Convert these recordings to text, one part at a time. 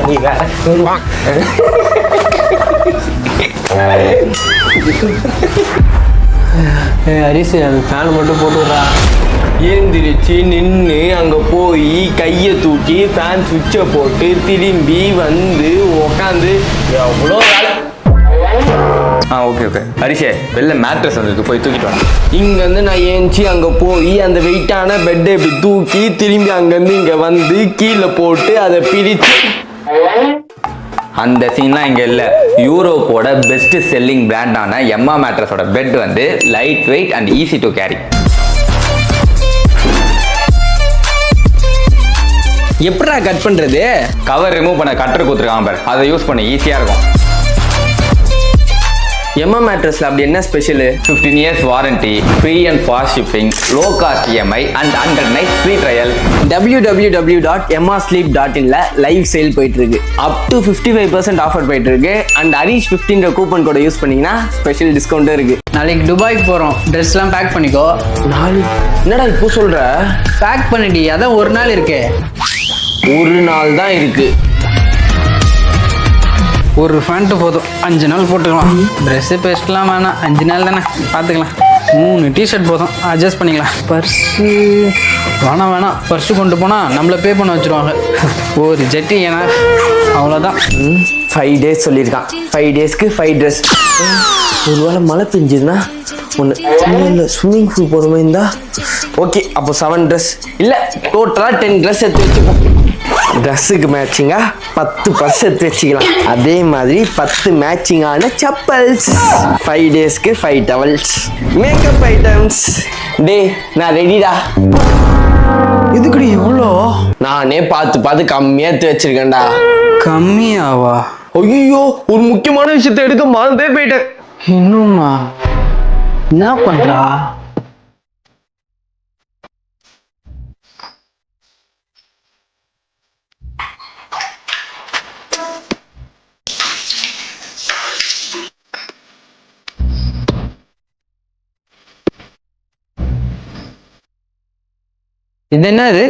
நீ வேற ஹரிசு அந்த ஃபேன் மட்டும் போட்டுடுறா. ஏந்திரிச்சு நின்று அங்கே போய் கையை தூக்கி ஃபேன் சுவிட்சை போட்டு திரும்பி வந்து உக்காந்து எவ்வளோ வேலை. ஓகே ஓகே ஹரிஷே வெளில மேட்ரஸ் வந்துருக்கு, போய் தூக்கிட்டு வாங்க. இங்கேருந்து நான் ஏஞ்சி அங்கே போய் அந்த வெயிட்டான பெட்டை இப்படி தூக்கி திரும்பி அங்கேருந்து இங்கே வந்து கீழே போட்டு அதை பிரித்து. அந்த சீன்லாம் இங்கே இல்லை. யூரோப்போட பெஸ்ட் செல்லிங் பிராண்டான எம்மா மேட்ரஸோட பெட் வந்து light weight and easy to carry. எப்படா கட் பண்ணுறது? கவர் ரிமூவ் பண்ண கட்டர் கொடுத்துருக்காங்க பாரு, அதை யூஸ் பண்ண ஈஸியாக இருக்கும். எம்மா மேட்ரஸில் அப்படி என்ன special? 15 years warranty, free and fast shipping, low cost EMI and 100 nights free trial. www.emmasleep.inல லைவ் சேல் போயிட்டு இருக்கு. அப் டு 55% ஆஃபர் போயிட்டு இருக்கு. அண்ட் ஹரிஷ் 15 கூப்பன் கோட யூஸ் பண்ணீங்கன்னா ஸ்பெஷல் டிஸ்கவுண்ட்டும் இருக்கு. நாளைக்கு துபாய்க்கு போகிறோம், ட்ரெஸ்லாம் பேக் பண்ணிக்கோ. நாளைக்கு என்னடா இப்போ சொல்ற? பேக் பண்ணிடி, அதான் ஒரு நாள் இருக்கு. ஒரு நாள் தான் இருக்கு. ஒரு ஃபேண்ட்டு போதும், 5 நாள் போட்டுக்கலாம். ட்ரெஸ்ஸு பெஸ்ட்லாம் வேணாம், 5 நாள் தானே பார்த்துக்கலாம். 3 டிஷர்ட் போதும், அட்ஜஸ்ட் பண்ணிக்கலாம். பர்ஸு வேணாம், பர்ஸு கொண்டு போனால் நம்மளை பே பண்ண வச்சுருவாங்க. ஒரு ஜெட்டி ஏன்னா அவ்வளோதான். 5 days சொல்லியிருக்கான். 5 daysக்கு 5 ட்ரெஸ். ஒருவேளை மழை பெஞ்சதுன்னா ஒன்று இல்லை, ஸ்விம்மிங் பூல் போகிற மாதிரி இருந்தா ஓகே. அப்போ 7 ட்ரெஸ் இல்லை, டோட்டலாக 10 ட்ரெஸ் எடுத்து வச்சுப்போம். ட்ரெஸ்ஸுக்கு மேட்சிங்காக 10 பர்ஸ் எடுத்து வச்சுக்கலாம். அதே மாதிரி 10 மேட்சிங்கான செப்பல்ஸ். 5 daysக்கு 5 டவல்ஸ், மேக்கப் ஐட்டம்ஸ். டே நான் ரெடிடா. இதுக்குடி எவ்வளோ? நானே பார்த்து கம்மியாக எடுத்து வச்சிருக்கேன்டா. கம்மியாவா? ஐயோ, ஒரு முக்கியமான விஷயத்தை எடுக்க மறந்தே போயிட்டேன். இன்னும்மா என்ன பண்ணுறா? இது என்னது?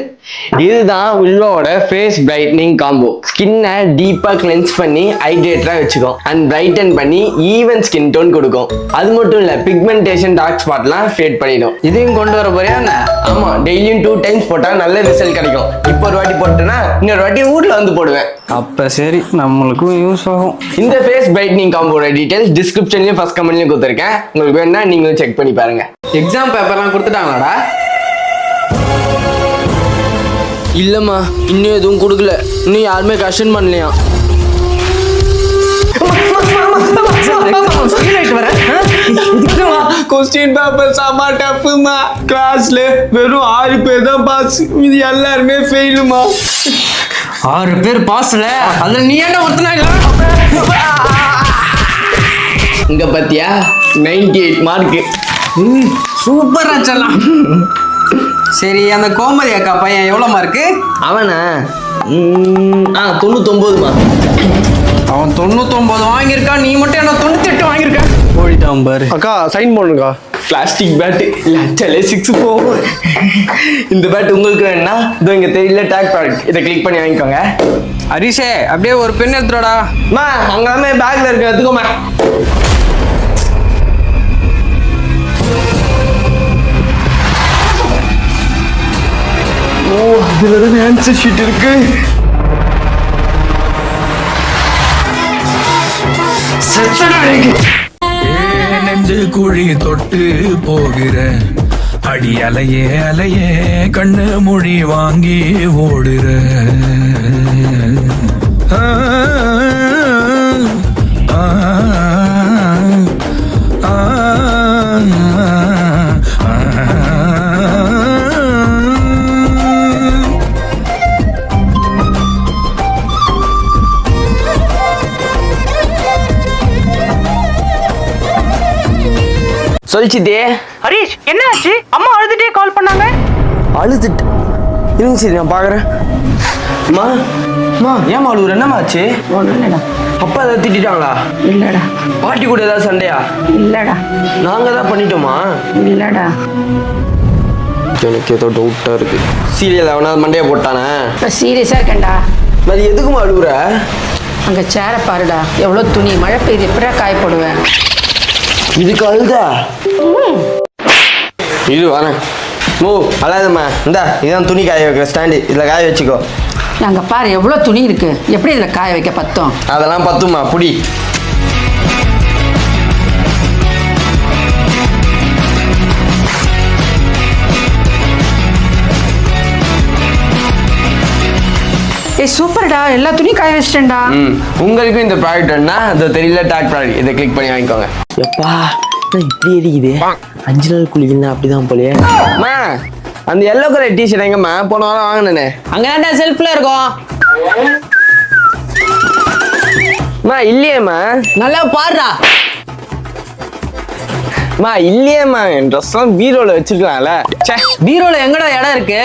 இதுதான் வில்வோட ஃபேஸ் பிரைட்னிங் காம்போ. ஸ்கின்னை டீப்பா கிளென்ஸ் பண்ணி ஹைட்ரேட்டரா வச்சுக்கும் அண்ட் பிரைட்டன் பண்ணி ஈவன் ஸ்கின் டோன் கொடுக்கும். அது மட்டும் இல்ல, பிக்மெண்டேஷன் டார்க் ஸ்பாட்லாம் ஃபேட் பண்ணிடும். இதையும் கொண்டு வர போறியா என்ன? ஆமா, டெய்லியும் 2 times போட்டா நல்ல ரிசல்ட் கிடைக்கும். இப்போ ஒரு வாட்டி போட்டேன்னா இன்னொரு வாட்டி ஊர்ல வந்து போடுவேன். அப்போ சரி, நம்மளுக்கும் யூஸ் ஆகும். இந்த ஃபேஸ் பிரைட்னிங் காம்போட டீடைல்ஸ் டிஸ்கிரிப்ஷன்லயும் ஃபர்ஸ்ட் கமெண்ட்லயும் கொடுத்துருக்கேன். உங்களுக்கு வேணா நீங்களும் செக் பண்ணி பாருங்க. எக்ஸாம் பேப்பர்லாம் கொடுத்துட்டாங்களாடா? இல்லம்மா, இன்னும் எதுவும் கொடுக்கல. இன்னும் யாருமே கஷ்டம் பண்ணலையா? கொஸ்டின் பேப்பர் சாமா டஃப்மா. கிளாஸ்ல வெறும் 6 பேர் தான் பாஸ், இது எல்லாருமே ஃபெயிலுமா. 6 பேர் பாஸ்ல, அதுல நீ என்ன ஒருத்தனா? இங்க பாத்தியா 98 மார்க்கு. சூப்பரா சொல்லலாம். சரி, அந்த கோமதி அக்கா பையன் எவ்வளோ மார்க்கு? அவனா 99 மார்க். அவன் 99 வாங்கியிருக்கான், நீ மட்டும் என்ன 98 வாங்கியிருக்க? போயிட்டான் பாரு. அக்கா சைன் பண்ணுங்கக்கா. பிளாஸ்டிக் பேட்டு லட்சலே 6 போகும். இந்த பேட் உங்களுக்கு வேணும்னா இதோ இங்க தெரியல டேக் ப்ராடக்ட், இதை கிளிக் பண்ணி வாங்கிக்கோங்க. ஹரிஷே, அப்படியே ஒரு பென் எடுத்துடா. அங்கே பேக்ல இருக்க எடுத்துக்கோமா. ஓ, இதுலதான் ஆன்சர் ஷீட் இருக்கு. நெஞ்சு குழி தொட்டு போகிற அடி அலையே அலையே கண்ணு மொழி வாங்கி ஓடுற. சொல்லிச்சுதே. ஹரிஷ், என்ன ஆச்சு? அம்மா அழுதுட்டே கால் பண்ணாங்க. அழுதுட்டு இருங்க, சரி நான் பாக்குறேன். ஏமா அழுகுற? என்னமா ஆச்சு? ஒண்ணுடா. அப்பா ஏதாவது திட்டாங்களா? இல்லடா. பாட்டி கூட ஏதாவது சண்டையா? இல்லடா. நாங்க தான் பண்ணிட்டோமா? இல்லடா. எனக்கு ஏதோ டவுட்டா இருக்கு. சீரியல் அவனாவது மண்டையை போட்டானே? சீரியஸா இருக்கேன்டா. அது எதுக்குமா ஏம்மா அழுகுற? அங்க சேர பாருடா, எவ்வளவு துணி, மழை பெய்யுது, எப்படா காய போடுவேன்? இதுக்கு அழுதா? இது வரேன். அழாதம்மா, இந்தா இதான் துணி காய வைக்கிற ஸ்டாண்டு, இதில் காய வச்சுக்கோ. அங்க பாரு எவ்வளவு துணி இருக்கு, எப்படி இதுல காய வைக்க பத்தும்? அதெல்லாம் பத்துமா, புடி. ஏய் சூப்பர்டா, எல்லா துணி காய வச்சிட்டேன்டா. உங்களுக்கும் இந்த ப்ராடக்ட் வேணும்னா அது தெரியல டாட் ப்ராடக்ட், இதை கிளிக் பண்ணி வாங்கிக்கோங்க. எப்பா இப்படி இருக்குது, 5 நாள் குளிக்கணும் அப்படிதான் போலயே. அம்மா அந்த எல்லோ கலர் டிஷர்ட் எங்கம்மா போன வாரம் வாங்கினேனே? அங்கே செல்ஃபில் இருக்கும். அம்மா இல்லையேம்மா. நல்லா பாடுறா. அம்மா இல்லையேம்மா, என் ட்ரெஸ் எல்லாம் பீரோல வச்சிருக்கலாம்ல. சே, பீரோல எங்கடா இடம் இருக்கு?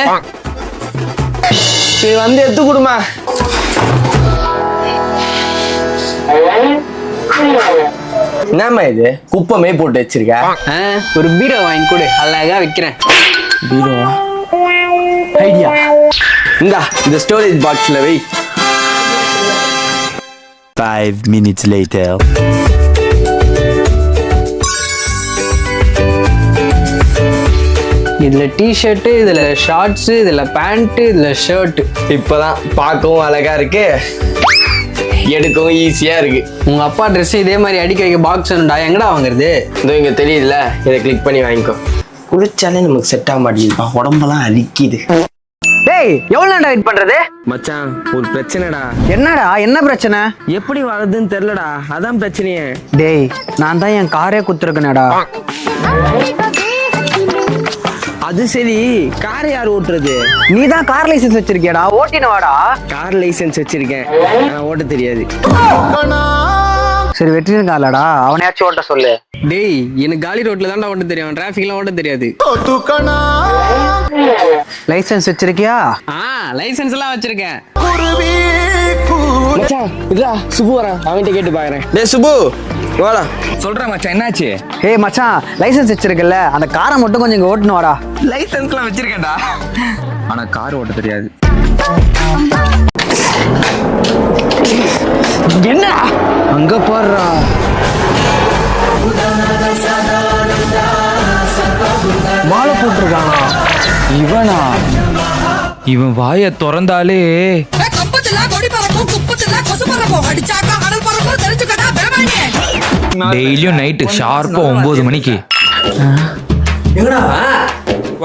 சரி வந்து எடுத்து கொடுமா. என்னம்மா இது குப்பமே போட்டு வச்சிருக்க? ஒரு பீரோ வாங்கி கொடு, அழகா வைக்கிறேன். பீரோவா? ஐடியா. இந்தா இந்த ஸ்டோரேஜ் பாக்ஸ்ல வை. 5 minutes later. இதுல டிஷர்ட், இதுல ஷார்ட்ஸ், இதுல பேண்ட், இதுல ஷர்ட். இப்பதான் பார்க்கவும் அழகா இருக்கு, எடுக்கவும் ஈஸியா இருக்கு. உங்க அப்பா ட்ரெஸ் இதே மாதிரி அடிக்க வைக்க பாக்ஸ் வேணும்டா, எங்கடா வாங்குறது? இதோ இங்க தெரியுதுல, இதை கிளிக் பண்ணி வாங்கிக்கோ. குளிச்சாலே நமக்கு செட் ஆக மாட்டேங்குதுப்பா, உடம்பெல்லாம் அலிக்குது. டேய் எவ்வளவு நேரம் வெயிட் பண்றது? மச்சான் ஒரு பிரச்சனைடா. என்னடா, என்ன பிரச்சனை? எப்படி வர்றதுன்னு தெரியலடா, அதான் பிரச்சனையே. டேய் நான் தான் என் காரே குத்துருக்கேனடா. அது சரி, கார் யார் ஓட்டுறது? நீ தான் கார் லைசென்ஸ் வச்சிருக்கியடா, ஓட்டின வாடா. கார் லைசென்ஸ் வச்சிருக்கேன், ஆனா ஓட்ட தெரியாது. சரி வெற்றின் காலடா, அவனையாச்சும் ஓட்ட சொல்லு. டேய் எனக்கு காலி ரோட்ல தான்டா ஓட்ட தெரியும், டிராஃபிக்லாம் ஓட்ட தெரியாது. லைசென்ஸ் வச்சிருக்கியா? லைசென்ஸ் எல்லாம் வச்சிருக்கேன். மச்சான் இதா சுபு வரேன், அவன்கிட்ட கேட்டு பாக்குறேன். டேய் சுபு வாடா. சொல்றேன் மச்சான், என்னாச்சு? ஏய் மச்சான், லைசென்ஸ் வச்சிருக்கல, அந்த காரை மட்டும் கொஞ்சம் இங்க ஓட்டணும் வாடா. லைசென்ஸ்லாம் வச்சிருக்கேன்டா, ஆனா கார் ஓட்ட தெரியாது. என்னடா அங்க பாருடா. மாலை போட்டிருக்கானா இவனா? இவன் வாயை திறந்தாலே டெய்லியும் நைட்டு ஷார்ப்பா 9 மணிக்கு.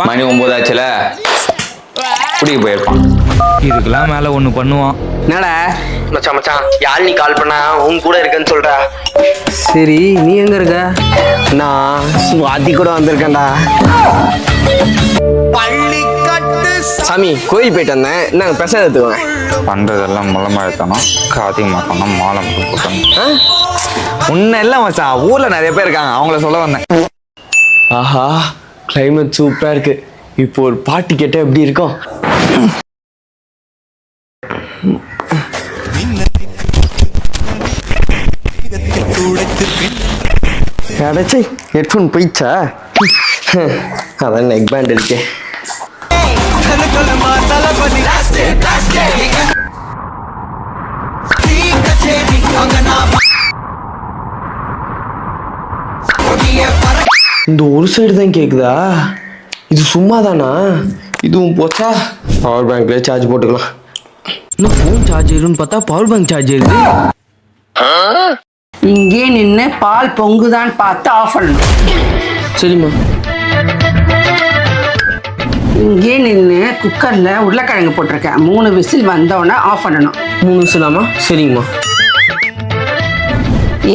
மணி 9 ஆச்சுல, குடிக்க போயிருப்பான். இதுக்கெல்லாம் மேல ஒண்ணு பண்ணுவான். என்னடா மச்சான் மச்சான், யார் நீ கால் பண்ணா உன் கூட இருக்கேன்னு சொல்ற? சரி நீ எங்க இருக்க? நான் சுவாதி கூட வந்திருக்கேன்டா. சாமி கோயில் போயிட்டு வந்தேன், என்ன பிரசாதம் எடுத்துக்கோங்க. பண்றதெல்லாம் முளமாழ்த்தணும், கார்த்திகை மாசம் மாலை மட்டும் போட்டணும். உன்ன எல்லாம் மச்சான், ஊர்ல நிறைய பேர் இருக்காங்க, அவங்கள சொல்ல வந்தேன். ஆஹா கிளைமேட் சூப்பரா இருக்கு. இப்போ ஒரு பாட்டு கேட்டா எப்படி இருக்கும்? அடைச்சி ஹெட்ஃபோன் போயிடுச்சா? அதான் நெக் பேண்ட் இருக்கே. இந்த ஒரு சைடு தான் கேக்குதா? இது சும்மா தானா? இதுவும் போச்சா? பவர் பேங்க்ல சார்ஜ் போட்டுக்கலாம். இன்னும் ஃபோன் சார்ஜ் ஏறுன்னு பார்த்தா பவர் பேங்க் சார்ஜ் ஏறுது. இங்கே நின்று பால் பொங்குதான்னு பார்த்து ஆஃப் பண்ணணும். சரிம்மா. இங்கே நின்று குக்கர்ல உருளைக்கிழங்கு போட்டிருக்கேன், 3 விசில் வந்தோடனே ஆஃப் பண்ணணும். 3 விசிலாமா? சரிங்கம்மா.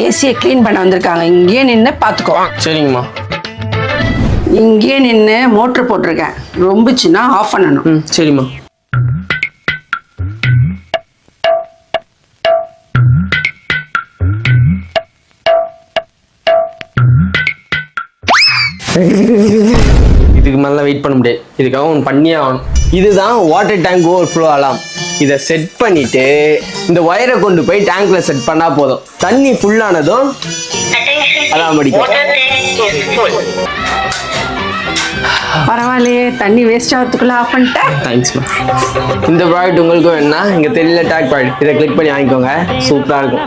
ஏசியை க்ளீன் பண்ண வந்திருக்காங்க, இங்கே நின்று பார்த்துக்கோ. சரிங்கம்மா. இங்கே நின்று மோட்ரு போட்டிருக்கேன், ரொம்பச்சுன்னா ஆஃப் பண்ணணும். சரிம்மா. இதுக்கு மேலே வெயிட் பண்ண முடியாது, இதுக்காக ஒன்று பண்ணியே ஆகணும். இதுதான் வாட்டர் டேங்க் ஓவர்ஃப்ளோ அலாம். இதை செட் பண்ணிட்டு இந்த ஒயரை கொண்டு போய் டேங்க்ல செட் பண்ணா போதும். தண்ணி ஃபுல்லானதும் அலாம் அடிக்கும். பரவாயில்லையே, தண்ணி வேஸ்ட் ஆகிறதுக்குள்ள ஆஃப் பண்ணிட்டேன். தேங்க்ஸ்மா. இந்த ப்ராடக்ட் உங்களுக்கும் வேணும்னா இங்கே தெரியல டேக் ப்ராடக்ட் இதை கிளிக் பண்ணி வாங்கிக்கோங்க. சூப்பராக இருக்கும்.